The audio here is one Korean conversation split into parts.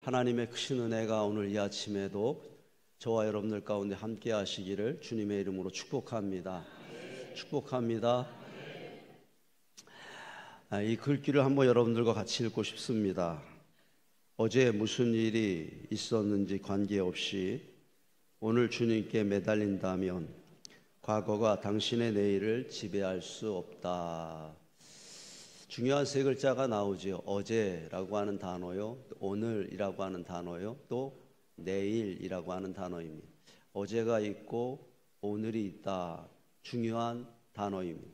하나님의 크신 은혜가 오늘 이 아침에도 저와 여러분들 가운데 함께 하시기를 주님의 이름으로 축복합니다. 축복합니다. 이 글귀를 한번 여러분들과 같이 읽고 싶습니다. 어제 무슨 일이 있었는지 관계없이 오늘 주님께 매달린다면 과거가 당신의 내일을 지배할 수 없다. 중요한 세 글자가 나오죠. 어제라고 하는 단어요, 오늘이라고 하는 단어요, 또 내일이라고 하는 단어입니다. 어제가 있고 오늘이 있다. 중요한 단어입니다.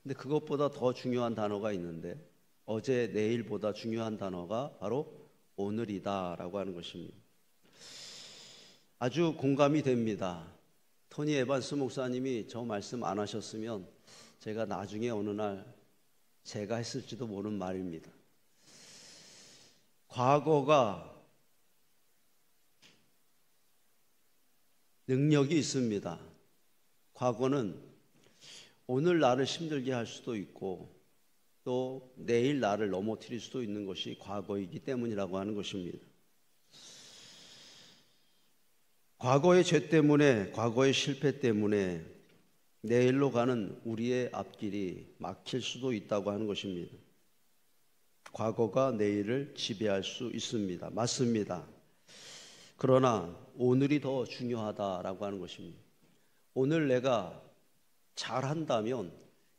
근데 그것보다 더 중요한 단어가 있는데 어제 내일보다 중요한 단어가 바로 오늘이다라고 하는 것입니다. 아주 공감이 됩니다. 토니 에반스 목사님이 저 말씀 안 하셨으면 제가 나중에 어느 날 제가 했을지도 모르는 말입니다. 과거가 능력이 있습니다. 과거는 오늘 나를 힘들게 할 수도 있고 또 내일 나를 넘어뜨릴 수도 있는 것이 과거이기 때문이라고 하는 것입니다. 과거의 죄 때문에, 과거의 실패 때문에 내일로 가는 우리의 앞길이 막힐 수도 있다고 하는 것입니다. 과거가 내일을 지배할 수 있습니다. 맞습니다. 그러나 오늘이 더 중요하다라고 하는 것입니다. 오늘 내가 잘한다면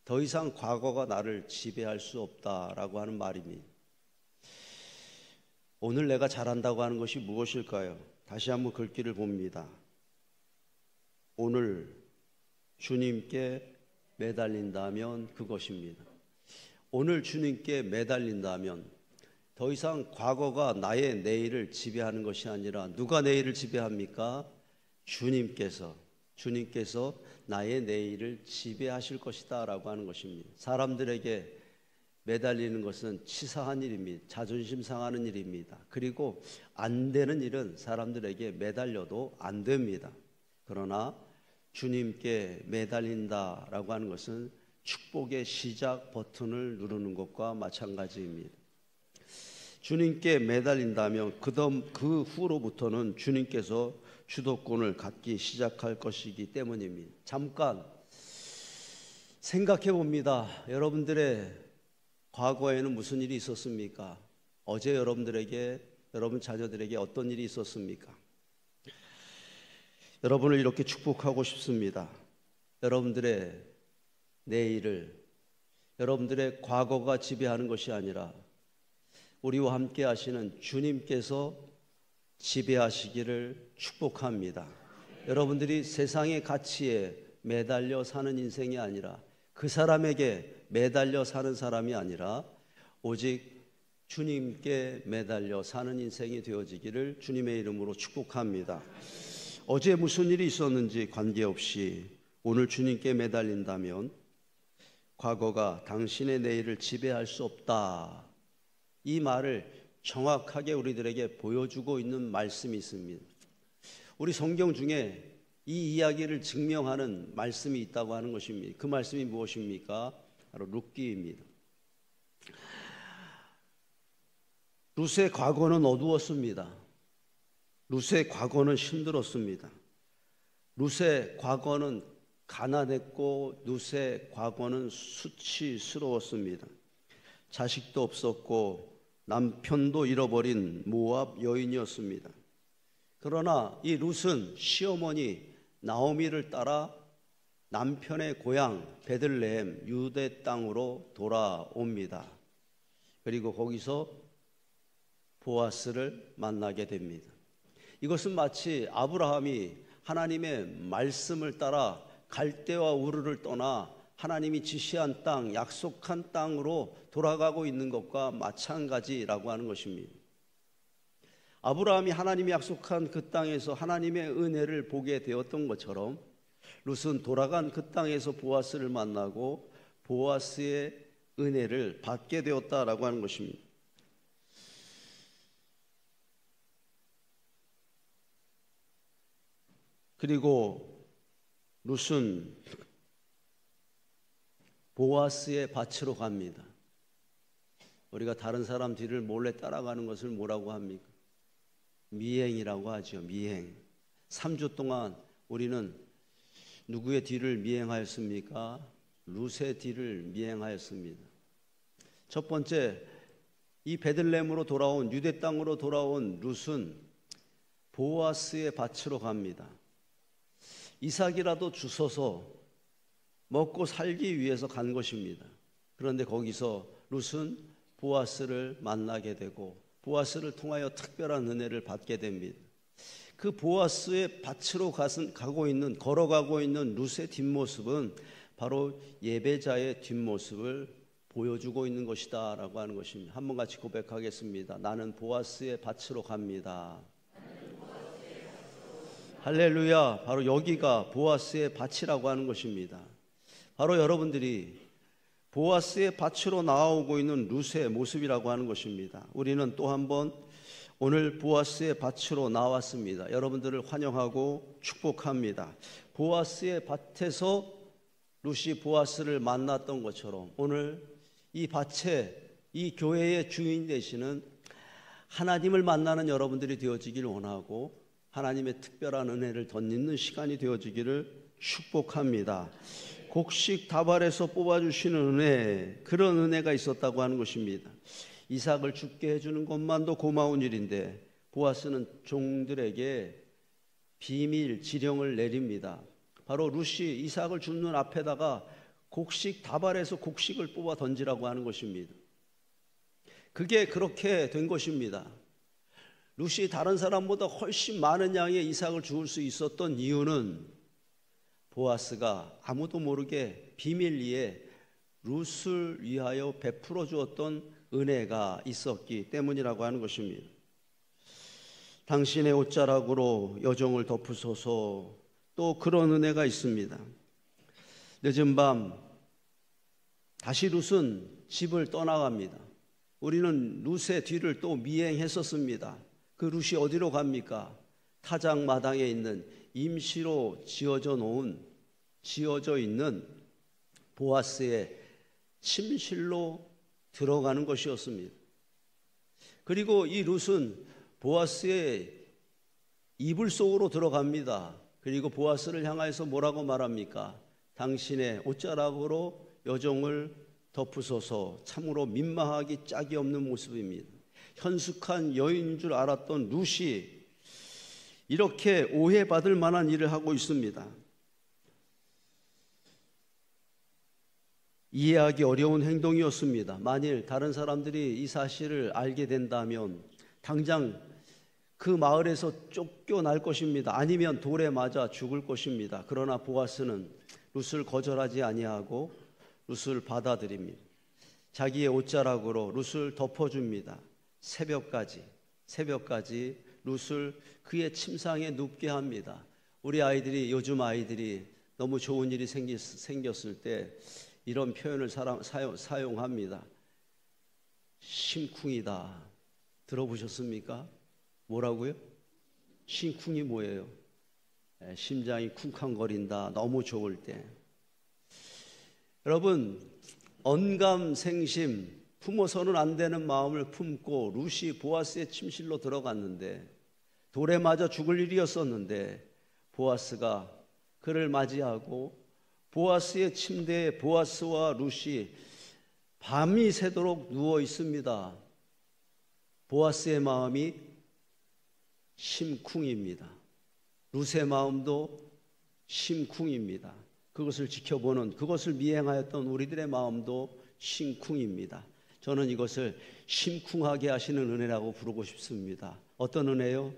더 이상 과거가 나를 지배할 수 없다라고 하는 말입니다. 오늘 내가 잘한다고 하는 것이 무엇일까요? 다시 한번 글귀를 봅니다. 오늘 주님께 매달린다면 그것입니다. 오늘 주님께 매달린다면 더 이상 과거가 나의 내일을 지배하는 것이 아니라 누가 내일을 지배합니까? 주님께서 나의 내일을 지배하실 것이다 라고 하는 것입니다. 사람들에게 매달리는 것은 치사한 일입니다. 자존심 상하는 일입니다. 그리고 안 되는 일은 사람들에게 매달려도 안 됩니다. 그러나 주님께 매달린다라고 하는 것은 축복의 시작 버튼을 누르는 것과 마찬가지입니다. 주님께 매달린다면 그 후로부터는 주님께서 주도권을 갖기 시작할 것이기 때문입니다. 잠깐 생각해 봅니다. 여러분들의 과거에는 무슨 일이 있었습니까? 어제 여러분 자녀들에게 어떤 일이 있었습니까? 여러분을 이렇게 축복하고 싶습니다. 여러분들의 내일을 여러분들의 과거가 지배하는 것이 아니라 우리와 함께 하시는 주님께서 지배하시기를 축복합니다. 여러분들이 세상의 가치에 매달려 사는 인생이 아니라 그 사람에게 매달려 사는 사람이 아니라 오직 주님께 매달려 사는 인생이 되어지기를 주님의 이름으로 축복합니다. 어제 무슨 일이 있었는지 관계없이 오늘 주님께 매달린다면 과거가 당신의 내일을 지배할 수 없다. 이 말을 정확하게 우리들에게 보여주고 있는 말씀이 있습니다. 우리 성경 중에 이 이야기를 증명하는 말씀이 있다고 하는 것입니다. 그 말씀이 무엇입니까? 바로 룻기입니다. 룻의 과거는 어두웠습니다. 룻의 과거는 힘들었습니다. 룻의 과거는 가난했고 룻의 과거는 수치스러웠습니다. 자식도 없었고 남편도 잃어버린 모압 여인이었습니다. 그러나 이 룻은 시어머니 나오미를 따라 남편의 고향 베들레헴 유대 땅으로 돌아옵니다. 그리고 거기서 보아스를 만나게 됩니다. 이것은 마치 아브라함이 하나님의 말씀을 따라 갈대와 우르를 떠나 하나님이 지시한 땅, 약속한 땅으로 돌아가고 있는 것과 마찬가지라고 하는 것입니다. 아브라함이 하나님이 약속한 그 땅에서 하나님의 은혜를 보게 되었던 것처럼 룻은 돌아간 그 땅에서 보아스를 만나고 보아스의 은혜를 받게 되었다라고 하는 것입니다. 그리고 룻은 보아스의 밭으로 갑니다. 우리가 다른 사람 뒤를 몰래 따라가는 것을 뭐라고 합니까? 미행이라고 하죠. 미행. 3주 동안 우리는 누구의 뒤를 미행하였습니까? 룻의 뒤를 미행하였습니다. 첫 번째, 이 베들레헴으로 돌아온, 유대 땅으로 돌아온 룻은 보아스의 밭으로 갑니다. 이삭이라도 주워서 먹고 살기 위해서 간 것입니다. 그런데 거기서 룻은 보아스를 만나게 되고 보아스를 통하여 특별한 은혜를 받게 됩니다. 그 보아스의 밭으로 걸어가고 있는 룻의 뒷모습은 바로 예배자의 뒷모습을 보여주고 있는 것이다 라고 하는 것입니다. 한번 같이 고백하겠습니다. 나는 보아스의 밭으로 갑니다. 할렐루야. 바로 여기가 보아스의 밭이라고 하는 것입니다. 바로 여러분들이 보아스의 밭으로 나오고 있는 룻의 모습이라고 하는 것입니다. 우리는 또 한번 오늘 보아스의 밭으로 나왔습니다. 여러분들을 환영하고 축복합니다. 보아스의 밭에서 룻이 보아스를 만났던 것처럼 오늘 이 밭에 이 교회의 주인 되시는 하나님을 만나는 여러분들이 되어지길 원하고 하나님의 특별한 은혜를 덧입는 시간이 되어지기를 축복합니다. 곡식 다발에서 뽑아주시는 은혜, 그런 은혜가 있었다고 하는 것입니다. 이삭을 죽게 해주는 것만도 고마운 일인데 보아스는 종들에게 비밀 지령을 내립니다. 바로 룻이 이삭을 줍는 앞에다가 곡식 다발에서 곡식을 뽑아 던지라고 하는 것입니다. 그게 그렇게 된 것입니다. 룻이 다른 사람보다 훨씬 많은 양의 이삭을 주울 수 있었던 이유는 보아스가 아무도 모르게 비밀리에 룻을 위하여 베풀어 주었던 은혜가 있었기 때문이라고 하는 것입니다. 당신의 옷자락으로 여종을 덮으소서. 또 그런 은혜가 있습니다. 늦은 밤 다시 룻은 집을 떠나갑니다. 우리는 룻의 뒤를 또 미행했었습니다. 그 룻이 어디로 갑니까? 타작 마당에 있는 임시로 지어져 있는 보아스의 침실로 들어가는 것이었습니다. 그리고 이 룻은 보아스의 이불 속으로 들어갑니다. 그리고 보아스를 향하여서 뭐라고 말합니까? 당신의 옷자락으로 여종을 덮으소서. 참으로 민망하기 짝이 없는 모습입니다. 현숙한 여인인 줄 알았던 룻이 이렇게 오해받을 만한 일을 하고 있습니다. 이해하기 어려운 행동이었습니다. 만일 다른 사람들이 이 사실을 알게 된다면 당장 그 마을에서 쫓겨날 것입니다. 아니면 돌에 맞아 죽을 것입니다. 그러나 보아스는 룻을 거절하지 아니하고 룻을 받아들입니다. 자기의 옷자락으로 룻을 덮어줍니다. 새벽까지 룻을 그의 침상에 눕게 합니다. 우리 아이들이, 요즘 아이들이 너무 좋은 일이 생겼을 때 이런 표현을 사용합니다. 심쿵이다. 들어보셨습니까? 뭐라고요? 심쿵이 뭐예요? 심장이 쿵쾅거린다. 너무 좋을 때. 여러분, 언감생심, 품어서는 안 되는 마음을 품고 룻이 보아스의 침실로 들어갔는데 돌에 맞아 죽을 일이었었는데 보아스가 그를 맞이하고 보아스의 침대에 보아스와 룻이 밤이 새도록 누워 있습니다. 보아스의 마음이 심쿵입니다. 룻의 마음도 심쿵입니다. 그것을 지켜보는, 그것을 미행하였던 우리들의 마음도 심쿵입니다. 저는 이것을 심쿵하게 하시는 은혜라고 부르고 싶습니다. 어떤 은혜요?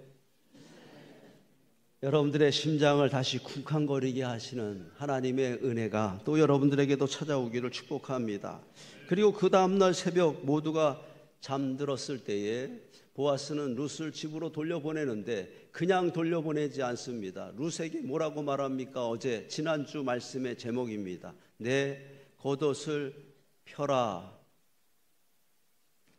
여러분들의 심장을 다시 쿵쾅거리게 하시는 하나님의 은혜가 또 여러분들에게도 찾아오기를 축복합니다. 그리고 그 다음날 새벽 모두가 잠들었을 때에 보아스는 룻을 집으로 돌려보내는데 그냥 돌려보내지 않습니다. 룻에게 뭐라고 말합니까? 어제 지난주 말씀의 제목입니다. 내 겉옷을 펴라.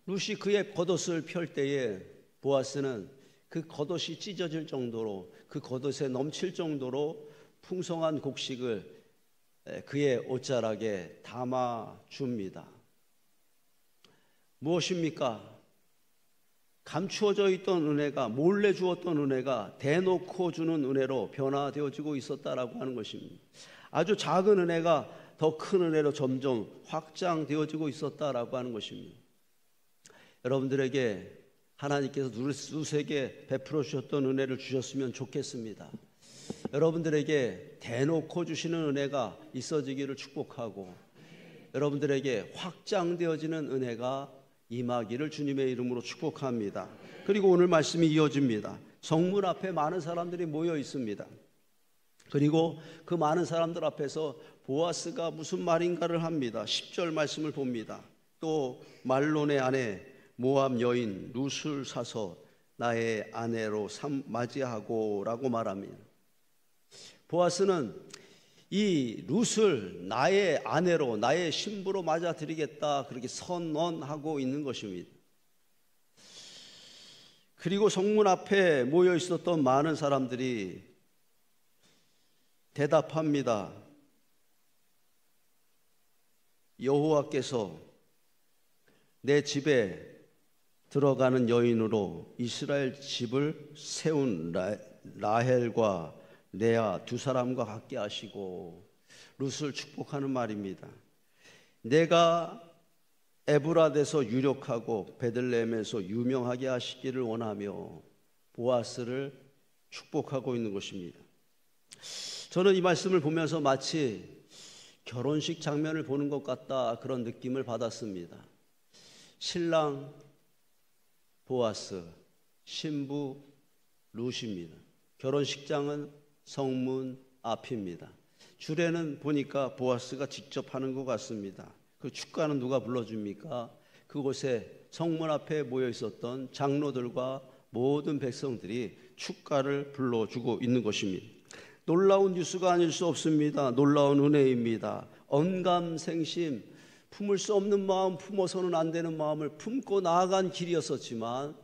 룻이 그의 겉옷을 펼 때에 보아스는 그 겉옷이 찢어질 정도로, 그 겉옷에 넘칠 정도로 풍성한 곡식을 그의 옷자락에 담아 줍니다. 무엇입니까? 감추어져 있던 은혜가, 몰래 주었던 은혜가 대놓고 주는 은혜로 변화되어지고 있었다라고 하는 것입니다. 아주 작은 은혜가 더 큰 은혜로 점점 확장되어지고 있었다라고 하는 것입니다. 여러분들에게 하나님께서 누수에게 베풀어 주셨던 은혜를 주셨으면 좋겠습니다. 여러분들에게 대놓고 주시는 은혜가 있어지기를 축복하고, 여러분들에게 확장되어지는 은혜가 임하기를 주님의 이름으로 축복합니다. 그리고 오늘 말씀이 이어집니다. 성문 앞에 많은 사람들이 모여 있습니다. 그리고 그 많은 사람들 앞에서 보아스가 무슨 말인가를 합니다. 10절 말씀을 봅니다. 또 말론의 아내 모압 여인 룻을 사서 나의 아내로 맞이하고 라고 말합니다. 보아스는 이 룻을 나의 아내로, 나의 신부로 맞아들이겠다, 그렇게 선언하고 있는 것입니다. 그리고 성문 앞에 모여 있었던 많은 사람들이 대답합니다. 여호와께서 내 집에 들어가는 여인으로 이스라엘 집을 세운 라헬과 레아 두 사람과 같게 하시고, 룻을 축복하는 말입니다. 내가 에브라데서 유력하고 베들레헴에서 유명하게 하시기를 원하며 보아스를 축복하고 있는 것입니다. 저는 이 말씀을 보면서 마치 결혼식 장면을 보는 것 같다, 그런 느낌을 받았습니다. 신랑 보아스, 신부 룻입니다. 결혼식장은 성문 앞입니다. 주례는 보니까 보아스가 직접 하는 것 같습니다. 그 축가는 누가 불러줍니까? 그곳에 성문 앞에 모여 있었던 장로들과 모든 백성들이 축가를 불러주고 있는 것입니다. 놀라운 뉴스가 아닐 수 없습니다. 놀라운 은혜입니다. 언감생심, 품을 수 없는 마음, 품어서는 안 되는 마음을 품고 나아간 길이었었지만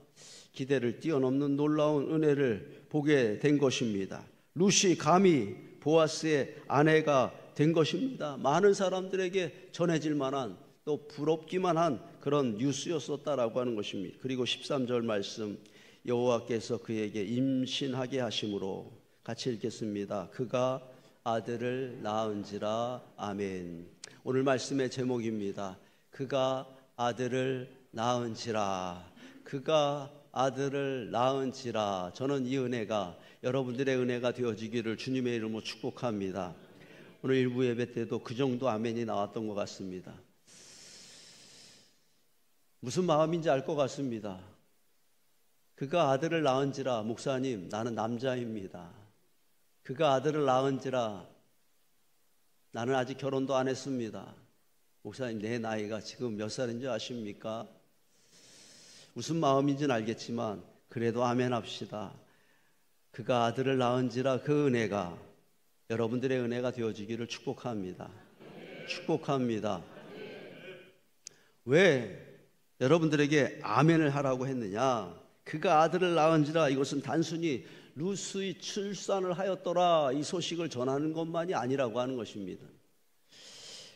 기대를 뛰어넘는 놀라운 은혜를 보게 된 것입니다. 룻이 감히 보아스의 아내가 된 것입니다. 많은 사람들에게 전해질 만한, 또 부럽기만 한 그런 뉴스였었다라고 하는 것입니다. 그리고 13절 말씀, 여호와께서 그에게 임신하게 하심으로, 같이 읽겠습니다. 그가 아들을 낳은지라. 아멘. 오늘 말씀의 제목입니다. 그가 아들을 낳은지라. 그가 아들을 낳은지라. 저는 이 은혜가 여러분들의 은혜가 되어지기를 주님의 이름으로 축복합니다. 오늘 일부 예배 때도 그 정도 아멘이 나왔던 것 같습니다. 무슨 마음인지 알 것 같습니다. 그가 아들을 낳은지라. 목사님, 나는 남자입니다. 그가 아들을 낳은지라. 나는 아직 결혼도 안 했습니다. 목사님, 내 나이가 지금 몇 살인지 아십니까? 무슨 마음인지는 알겠지만 그래도 아멘 합시다. 그가 아들을 낳은지라. 그 은혜가 여러분들의 은혜가 되어지기를 축복합니다. 축복합니다. 왜 여러분들에게 아멘을 하라고 했느냐? 그가 아들을 낳은지라. 이것은 단순히 룻의 출산을 하였더라, 이 소식을 전하는 것만이 아니라고 하는 것입니다.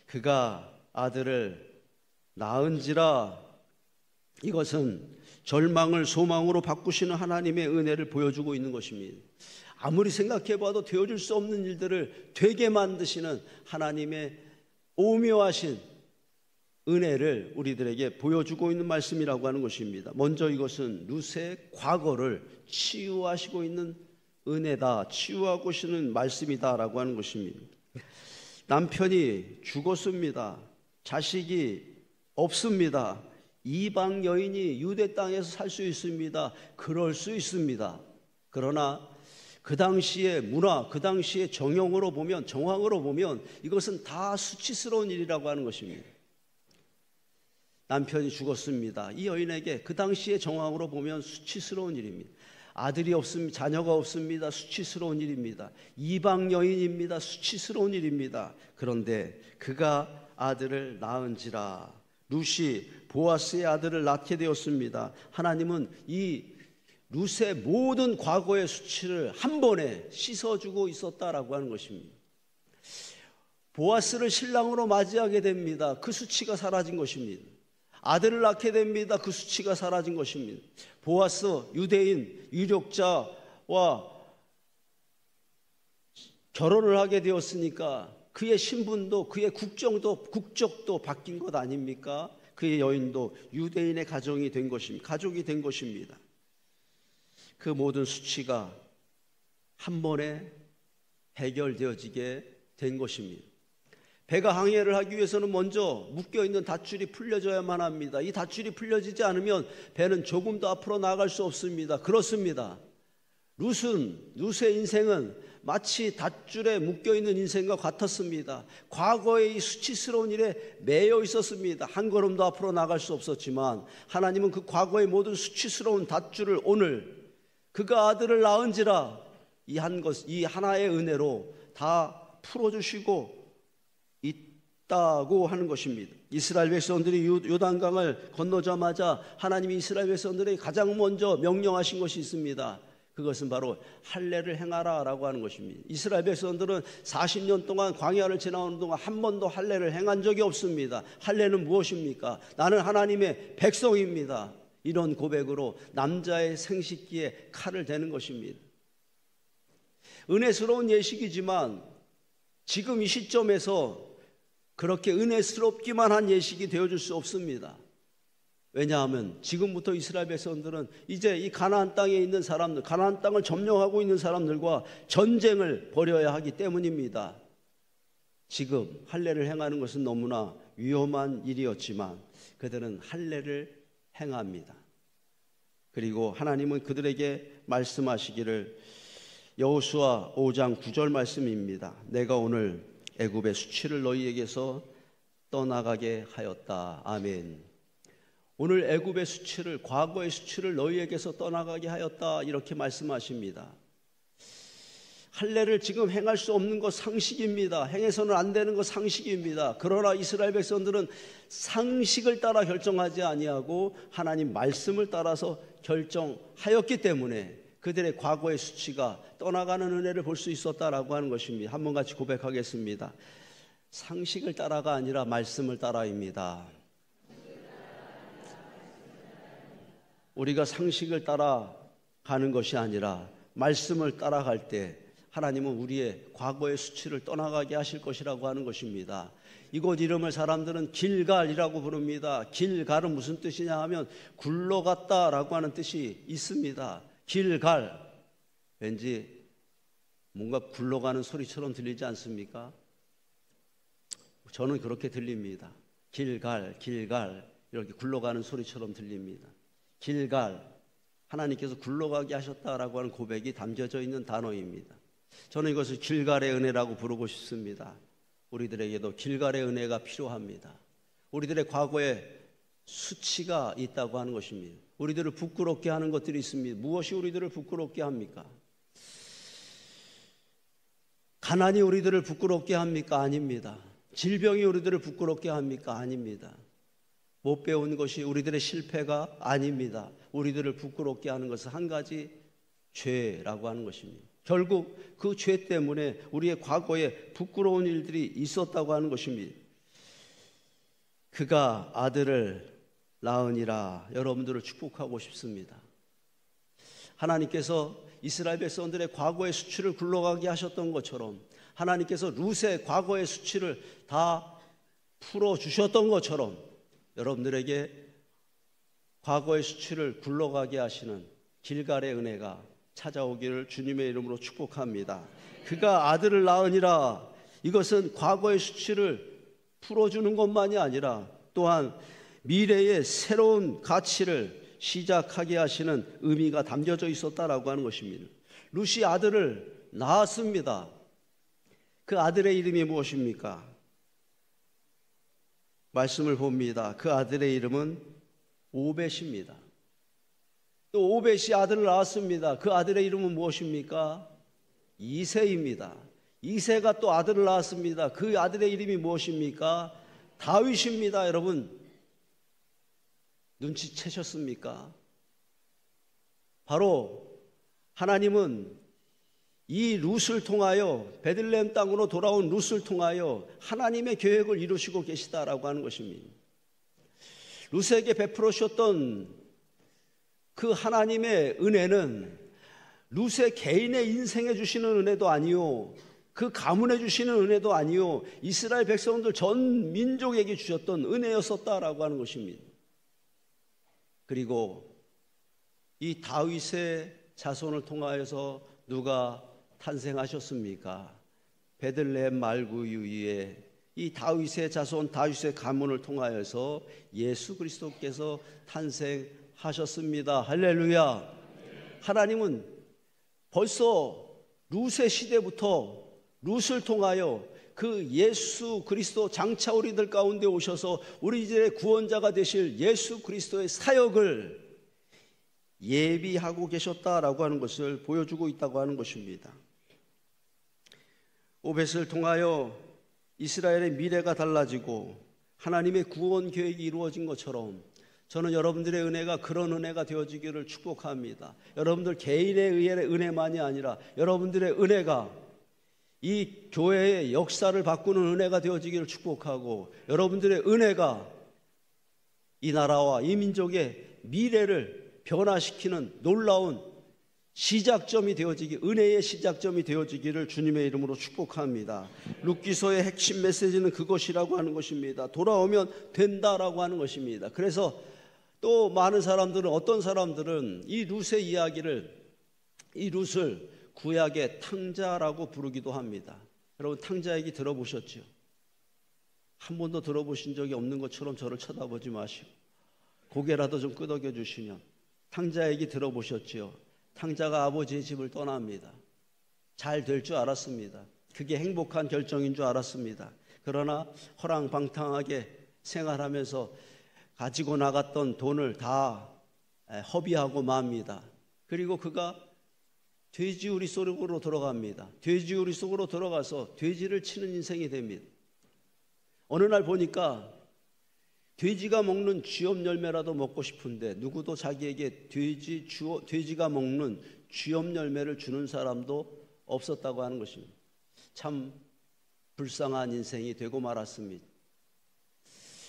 그가 아들을 낳은지라. 이것은 절망을 소망으로 바꾸시는 하나님의 은혜를 보여주고 있는 것입니다. 아무리 생각해봐도 되어줄 수 없는 일들을 되게 만드시는 하나님의 오묘하신 은혜를 우리들에게 보여주고 있는 말씀이라고 하는 것입니다. 먼저 이것은 룻의 과거를 치유하시고 있는 은혜다, 치유하고 계시는 말씀이다라고 하는 것입니다. 남편이 죽었습니다. 자식이 없습니다. 이방 여인이 유대 땅에서 살 수 있습니다. 그럴 수 있습니다. 그러나 그 당시의 문화, 그 당시의 정황으로 보면 이것은 다 수치스러운 일이라고 하는 것입니다. 남편이 죽었습니다. 이 여인에게 그 당시의 정황으로 보면 수치스러운 일입니다. 아들이 없습니다. 자녀가 없습니다. 수치스러운 일입니다. 이방 여인입니다. 수치스러운 일입니다. 그런데 그가 아들을 낳은지라. 룻이 보아스의 아들을 낳게 되었습니다. 하나님은 이 룻의 모든 과거의 수치를 한 번에 씻어주고 있었다라고 하는 것입니다. 보아스를 신랑으로 맞이하게 됩니다. 그 수치가 사라진 것입니다. 아들을 낳게 됩니다. 그 수치가 사라진 것입니다. 보아스 유대인 유력자와 결혼을 하게 되었으니까 그의 신분도 그의 국적도 바뀐 것 아닙니까? 그의 여인도 유대인의 가족이 된 것입니다. 그 모든 수치가 한 번에 해결되어지게 된 것입니다. 배가 항해를 하기 위해서는 먼저 묶여있는 닷줄이 풀려져야만 합니다. 이 닷줄이 풀려지지 않으면 배는 조금 더 앞으로 나아갈 수 없습니다. 그렇습니다. 룻의 인생은 마치 닷줄에 묶여있는 인생과 같았습니다. 과거의 이 수치스러운 일에 매여 있었습니다. 한 걸음도 앞으로 나갈 수 없었지만 하나님은 그 과거의 모든 수치스러운 닷줄을 오늘 그가 아들을 낳은지라 이 하나의 은혜로 다 풀어주시고 있다고 하는 것입니다. 이스라엘 백성들이 요단강을 건너자마자 하나님이 이스라엘 백성들에게 가장 먼저 명령하신 것이 있습니다. 그것은 바로 할례를 행하라 라고 하는 것입니다. 이스라엘 백성들은 40년 동안 광야를 지나오는 동안 한 번도 할례를 행한 적이 없습니다. 할례는 무엇입니까? 나는 하나님의 백성입니다. 이런 고백으로 남자의 생식기에 칼을 대는 것입니다. 은혜스러운 예식이지만 지금 이 시점에서 그렇게 은혜스럽기만 한 예식이 되어줄 수 없습니다. 왜냐하면 지금부터 이스라엘 백성들은 이제 이 가나안 땅에 있는 사람들, 가나안 땅을 점령하고 있는 사람들과 전쟁을 벌여야 하기 때문입니다. 지금 할례를 행하는 것은 너무나 위험한 일이었지만 그들은 할례를 행합니다. 그리고 하나님은 그들에게 말씀하시기를, 여호수아 5장 9절 말씀입니다. 내가 오늘 애굽의 수치를 너희에게서 떠나가게 하였다. 아멘. 오늘 애굽의 수치를, 과거의 수치를 너희에게서 떠나가게 하였다, 이렇게 말씀하십니다. 할례를 지금 행할 수 없는 것 상식입니다. 행해서는 안 되는 것 상식입니다. 그러나 이스라엘 백성들은 상식을 따라 결정하지 아니하고 하나님 말씀을 따라서 결정하였기 때문에 그들의 과거의 수치가 떠나가는 은혜를 볼 수 있었다라고 하는 것입니다. 한번 같이 고백하겠습니다. 상식을 따라가 아니라 말씀을 따라입니다. 우리가 상식을 따라가는 것이 아니라 말씀을 따라갈 때 하나님은 우리의 과거의 수치를 떠나가게 하실 것이라고 하는 것입니다. 이곳 이름을 사람들은 길갈이라고 부릅니다. 길갈은 무슨 뜻이냐 하면 굴러갔다라고 하는 뜻이 있습니다. 길갈, 왠지 뭔가 굴러가는 소리처럼 들리지 않습니까? 저는 그렇게 들립니다. 길갈 이렇게 굴러가는 소리처럼 들립니다. 길갈, 하나님께서 굴러가게 하셨다라고 하는 고백이 담겨져 있는 단어입니다. 저는 이것을 길갈의 은혜라고 부르고 싶습니다. 우리들에게도 길갈의 은혜가 필요합니다. 우리들의 과거에 수치가 있다고 하는 것입니다. 우리들을 부끄럽게 하는 것들이 있습니다. 무엇이 우리들을 부끄럽게 합니까? 가난이 우리들을 부끄럽게 합니까? 아닙니다. 질병이 우리들을 부끄럽게 합니까? 아닙니다. 못 배운 것이 우리들의 실패가 아닙니다. 우리들을 부끄럽게 하는 것은 한 가지, 죄라고 하는 것입니다. 결국 그 죄 때문에 우리의 과거에 부끄러운 일들이 있었다고 하는 것입니다. 그가 아들을 낳으니라. 여러분들을 축복하고 싶습니다. 하나님께서 이스라엘 백성들의 과거의 수치를 굴러가게 하셨던 것처럼, 하나님께서 룻의 과거의 수치를 다 풀어주셨던 것처럼 여러분들에게 과거의 수치를 굴러가게 하시는 길갈의 은혜가 찾아오기를 주님의 이름으로 축복합니다. 그가 아들을 낳으니라. 이것은 과거의 수치를 풀어주는 것만이 아니라 또한 미래의 새로운 가치를 시작하게 하시는 의미가 담겨져 있었다라고 하는 것입니다. 룻이 아들을 낳았습니다. 그 아들의 이름이 무엇입니까? 말씀을 봅니다. 그 아들의 이름은 오벳입니다. 또 오벳이 아들을 낳았습니다. 그 아들의 이름은 무엇입니까? 이새입니다. 이새가 또 아들을 낳았습니다. 그 아들의 이름이 무엇입니까? 다윗입니다. 여러분 눈치채셨습니까? 바로 하나님은 이 룻을 통하여, 베들레헴 땅으로 돌아온 룻을 통하여 하나님의 계획을 이루시고 계시다라고 하는 것입니다. 루스에게 베풀어 주셨던 그 하나님의 은혜는 루스 개인의 인생에 주시는 은혜도 아니요, 그 가문에 주시는 은혜도 아니요, 이스라엘 백성들 전 민족에게 주셨던 은혜였었다라고 하는 것입니다. 그리고 이 다윗의 자손을 통하여서 누가 탄생하셨습니까? 베들레헴 말구 유위에 이 다윗의 자손, 다윗의 가문을 통하여서 예수 그리스도께서 탄생하셨습니다. 할렐루야. 하나님은 벌써 룻의 시대부터 룻을 통하여 그 예수 그리스도 장차 우리들 가운데 오셔서 우리들의 구원자가 되실 예수 그리스도의 사역을 예비하고 계셨다라고 하는 것을 보여주고 있다고 하는 것입니다. 오벳을 통하여 이스라엘의 미래가 달라지고 하나님의 구원 계획이 이루어진 것처럼 저는 여러분들의 은혜가 그런 은혜가 되어지기를 축복합니다. 여러분들 개인의 은혜만이 아니라 여러분들의 은혜가 이 교회의 역사를 바꾸는 은혜가 되어지기를 축복하고, 여러분들의 은혜가 이 나라와 이 민족의 미래를 변화시키는 놀라운 시작점이 되어지기, 은혜의 시작점이 되어지기를 주님의 이름으로 축복합니다. 룻기서의 핵심 메시지는 그것이라고 하는 것입니다. 돌아오면 된다라고 하는 것입니다. 그래서 또 많은 사람들은, 어떤 사람들은 이 룻의 이야기를, 이 룻을 구약의 탕자라고 부르기도 합니다. 여러분, 탕자 얘기 들어보셨죠? 한 번도 들어보신 적이 없는 것처럼 저를 쳐다보지 마시고 고개라도 좀 끄덕여 주시면, 탕자 얘기 들어보셨죠? 탕자가 아버지의 집을 떠납니다. 잘 될 줄 알았습니다. 그게 행복한 결정인 줄 알았습니다. 그러나 허랑방탕하게 생활하면서 가지고 나갔던 돈을 다 허비하고 맙니다. 그리고 그가 돼지우리 속으로 들어갑니다. 돼지우리 속으로 들어가서 돼지를 치는 인생이 됩니다. 어느 날 보니까 돼지가 먹는 쥐업 열매라도 먹고 싶은데 누구도 자기에게 돼지가 먹는 쥐업 열매를 주는 사람도 없었다고 하는 것입니다. 참 불쌍한 인생이 되고 말았습니다.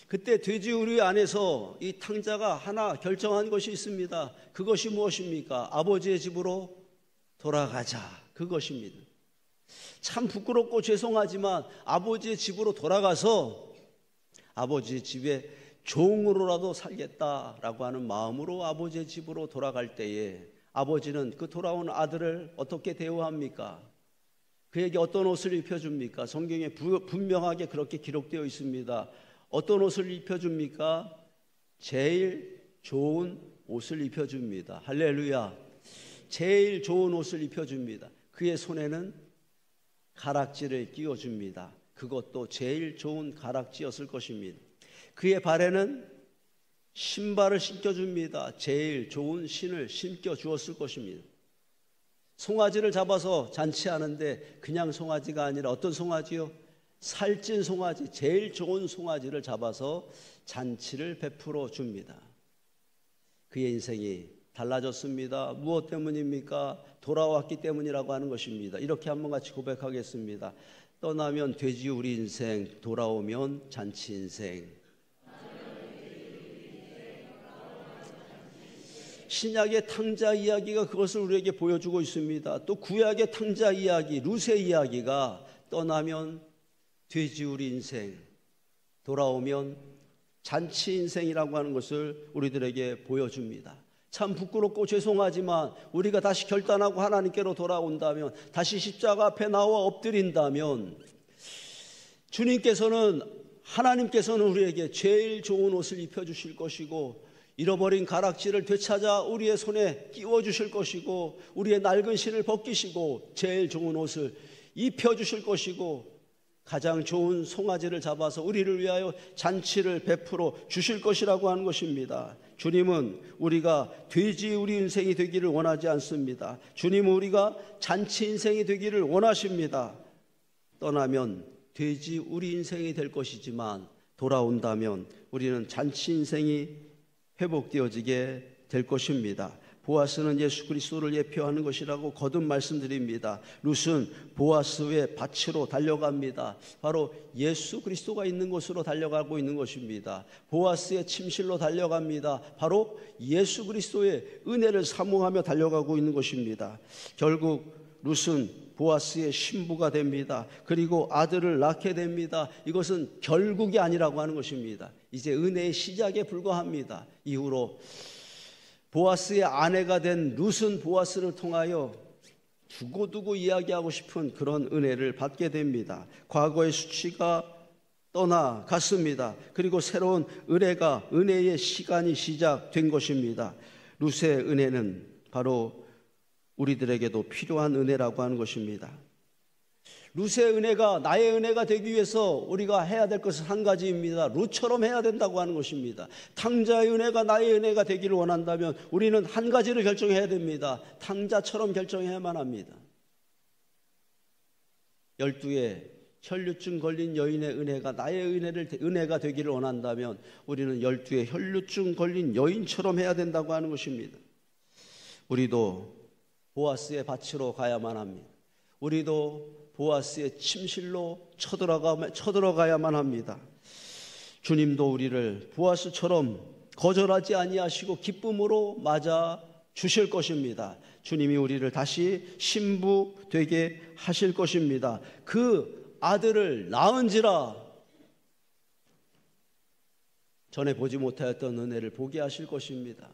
그때 돼지우리 안에서 이 탕자가 하나 결정한 것이 있습니다. 그것이 무엇입니까? 아버지의 집으로 돌아가자, 그것입니다. 참 부끄럽고 죄송하지만 아버지의 집으로 돌아가서 아버지의 집에 종으로라도 살겠다라고 하는 마음으로 아버지의 집으로 돌아갈 때에 아버지는 그 돌아온 아들을 어떻게 대우합니까? 그에게 어떤 옷을 입혀줍니까? 성경에 분명하게 그렇게 기록되어 있습니다. 어떤 옷을 입혀줍니까? 제일 좋은 옷을 입혀줍니다. 할렐루야. 제일 좋은 옷을 입혀줍니다. 그의 손에는 가락지를 끼워줍니다. 그것도 제일 좋은 가락지였을 것입니다. 그의 발에는 신발을 신겨줍니다. 제일 좋은 신을 신겨주었을 것입니다. 송아지를 잡아서 잔치하는데 그냥 송아지가 아니라 어떤 송아지요? 살찐 송아지, 제일 좋은 송아지를 잡아서 잔치를 베풀어 줍니다. 그의 인생이 달라졌습니다. 무엇 때문입니까? 돌아왔기 때문이라고 하는 것입니다. 이렇게 한번 같이 고백하겠습니다. 떠나면 돼지우리 인생, 돌아오면 잔치 인생. 신약의 탕자 이야기가 그것을 우리에게 보여주고 있습니다. 또 구약의 탕자 이야기, 룻의 이야기가 떠나면 돼지우리 인생, 돌아오면 잔치 인생이라고 하는 것을 우리들에게 보여줍니다. 참 부끄럽고 죄송하지만 우리가 다시 결단하고 하나님께로 돌아온다면, 다시 십자가 앞에 나와 엎드린다면 하나님께서는 우리에게 제일 좋은 옷을 입혀주실 것이고, 잃어버린 가락지를 되찾아 우리의 손에 끼워주실 것이고, 우리의 낡은 신을 벗기시고 제일 좋은 옷을 입혀주실 것이고, 가장 좋은 송아지를 잡아서 우리를 위하여 잔치를 베풀어 주실 것이라고 하는 것입니다. 주님은 우리가 돼지우리 인생이 되기를 원하지 않습니다. 주님은 우리가 잔치 인생이 되기를 원하십니다. 떠나면 돼지우리 인생이 될 것이지만 돌아온다면 우리는 잔치 인생이 회복되어지게 될 것입니다. 보아스는 예수 그리스도를 예표하는 것이라고 거듭 말씀드립니다. 룻은 보아스의 밭으로 달려갑니다. 바로 예수 그리스도가 있는 곳으로 달려가고 있는 것입니다. 보아스의 침실로 달려갑니다. 바로 예수 그리스도의 은혜를 사모하며 달려가고 있는 것입니다. 결국 룻은 보아스의 신부가 됩니다. 그리고 아들을 낳게 됩니다. 이것은 결국이 아니라고 하는 것입니다. 이제 은혜의 시작에 불과합니다. 이후로 보아스의 아내가 된 룻은 보아스를 통하여 두고두고 이야기하고 싶은 그런 은혜를 받게 됩니다. 과거의 수치가 떠나갔습니다. 그리고 새로운 은혜의 시간이 시작된 것입니다. 룻의 은혜는 바로 우리들에게도 필요한 은혜라고 하는 것입니다. 룻의 은혜가 나의 은혜가 되기 위해서 우리가 해야 될 것은 한 가지입니다. 룻처럼 해야 된다고 하는 것입니다. 탕자의 은혜가 나의 은혜가 되기를 원한다면 우리는 한 가지를 결정해야 됩니다. 탕자처럼 결정해야만 합니다. 12에 혈류증 걸린 여인의 은혜가 나의 은혜가 되기를 원한다면 우리는 12에 혈류증 걸린 여인처럼 해야 된다고 하는 것입니다. 우리도 보아스의 밭으로 가야만 합니다. 우리도 보아스의 침실로 쳐들어가야만 합니다. 주님도 우리를 보아스처럼 거절하지 아니하시고 기쁨으로 맞아 주실 것입니다. 주님이 우리를 다시 신부 되게 하실 것입니다. 그 아들을 낳은지라 전에 보지 못하였던 은혜를 보게 하실 것입니다.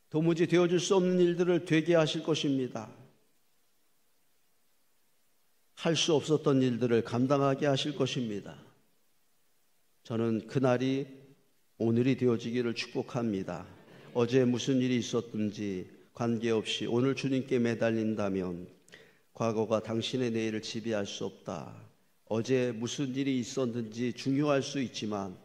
도무지 되어줄 수 없는 일들을 되게 하실 것입니다. 할 수 없었던 일들을 감당하게 하실 것입니다. 저는 그날이 오늘이 되어지기를 축복합니다. 어제 무슨 일이 있었든지 관계없이 오늘 주님께 매달린다면 과거가 당신의 내일을 지배할 수 없다. 어제 무슨 일이 있었는지 중요할 수 있지만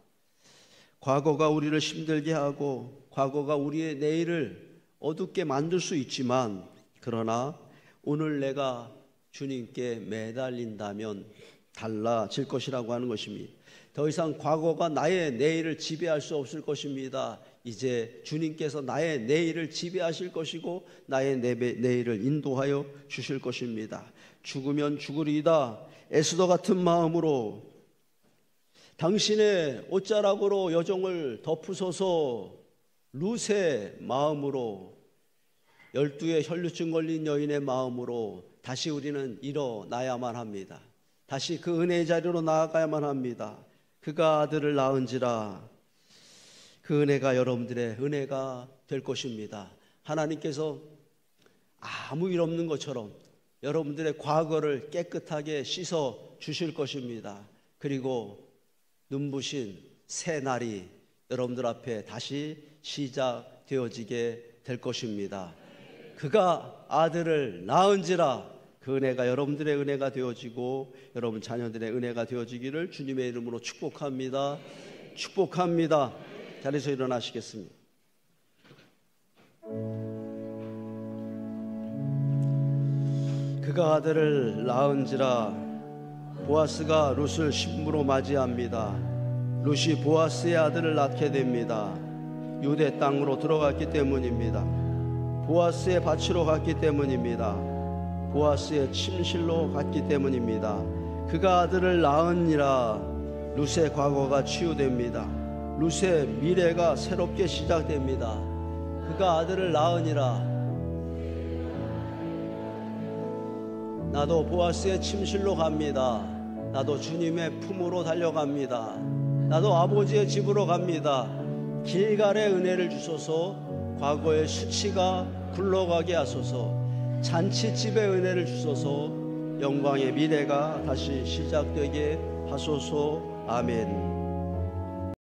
과거가 우리를 힘들게 하고 과거가 우리의 내일을 어둡게 만들 수 있지만 그러나 오늘 내가 주님께 매달린다면 달라질 것이라고 하는 것입니다. 더 이상 과거가 나의 내일을 지배할 수 없을 것입니다. 이제 주님께서 나의 내일을 지배하실 것이고 나의 내일을 인도하여 주실 것입니다. 죽으면 죽으리이다. 에스더 같은 마음으로 당신의 옷자락으로 여종을 덮으소서. 룻의 마음으로 12의 혈류증 걸린 여인의 마음으로 다시 우리는 일어나야만 합니다. 다시 그 은혜의 자리로 나아가야만 합니다. 그가 아들을 낳은지라 그 은혜가 여러분들의 은혜가 될 것입니다. 하나님께서 아무 일 없는 것처럼 여러분들의 과거를 깨끗하게 씻어 주실 것입니다. 그리고 눈부신 새 날이 여러분들 앞에 다시 시작되어지게 될 것입니다. 그가 아들을 낳은지라 그 은혜가 여러분들의 은혜가 되어지고 여러분 자녀들의 은혜가 되어지기를 주님의 이름으로 축복합니다. 축복합니다. 자리에서 일어나시겠습니다. 그가 아들을 낳은지라 보아스가 룻을 신부로 맞이합니다. 룻이 보아스의 아들을 낳게 됩니다. 유대 땅으로 들어갔기 때문입니다. 보아스의 밭으로 갔기 때문입니다. 보아스의 침실로 갔기 때문입니다. 그가 아들을 낳으니라 룻의 과거가 치유됩니다. 룻의 미래가 새롭게 시작됩니다. 그가 아들을 낳으니라 나도 보아스의 침실로 갑니다. 나도 주님의 품으로 달려갑니다. 나도 아버지의 집으로 갑니다. 길갈의 은혜를 주소서. 과거의 수치가 굴러가게 하소서. 잔치집의 은혜를 주소서. 영광의 미래가 다시 시작되게 하소서. 아멘.